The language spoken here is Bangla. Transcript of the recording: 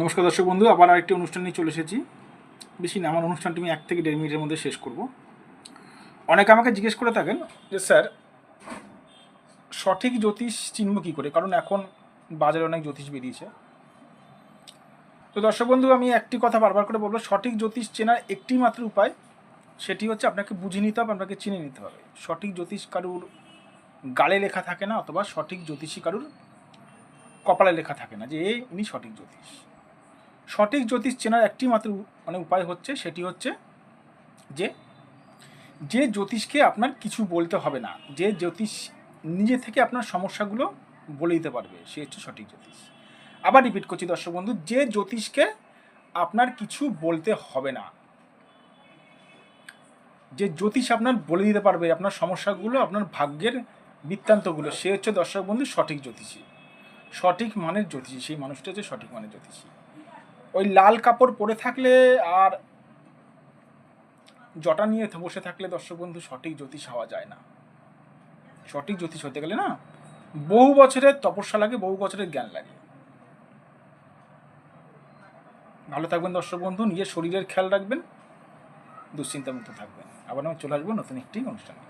নমস্কার দর্শক বন্ধু, আবার আরেকটি অনুষ্ঠান নিয়ে চলে এসেছি। বেশি না, আমার অনুষ্ঠানটি আমি 1 থেকে 1.5 মিনিটের মধ্যে শেষ করব। অনেকে আমাকে জিজ্ঞেস করে থাকেন যে স্যার, সঠিক জ্যোতিষ চিনব কী করে, কারণ এখন বাজারে অনেক জ্যোতিষ বেরিয়েছে। তো দর্শক বন্ধু, আমি একটি কথা বারবার করে বলবো, সঠিক জ্যোতিষ চেনার একটি মাত্র উপায়, সেটি হচ্ছে আপনাকে বুঝে নিতে হবে, আপনাকে চিনে নিতে হবে। সঠিক জ্যোতিষ কারুর গালে লেখা থাকে না, অথবা সঠিক জ্যোতিষী কারুর কপালে লেখা থাকে না যে ইনি সঠিক জ্যোতিষ। সঠিক জ্যোতিষ চেনার একটি মাত্র উপায় হচ্ছে, সেটি হচ্ছে যে যে জ্যোতিষকে আপনার কিছু বলতে হবে না, যে জ্যোতিষ নিজে থেকে আপনার সমস্যাগুলো বলে দিতে পারবে, সে হচ্ছে সঠিক জ্যোতিষ। আবার রিপিট করছি দর্শক বন্ধু, যে জ্যোতিষকে আপনার কিছু বলতে হবে না, যে জ্যোতিষ আপনার বলে দিতে পারবে আপনার সমস্যাগুলো, আপনার ভাগ্যের বৃত্তান্তগুলো, সে হচ্ছে দর্শক বন্ধু সঠিক জ্যোতিষী। সঠিক মানের জ্যোতিষী, সেই মানুষটা হচ্ছে সঠিক মানের জ্যোতিষী। ওই লাল কাপড় পরে থাকলে আর জটা নিয়ে বসে থাকলে দর্শক বন্ধু সঠিক জ্যোতিষ হওয়া যায় না। সঠিক জ্যোতিষ হতে গেলে না, বহু বছরের তপস্যা লাগে, বহু বছরের জ্ঞান লাগে। ভালো থাকবেন দর্শক বন্ধু, নিজের শরীরের খেয়াল রাখবেন, দুশ্চিন্তামুক্ত থাকবেন। আবার আমি চলে আসবো নতুন একটি অনুষ্ঠানে।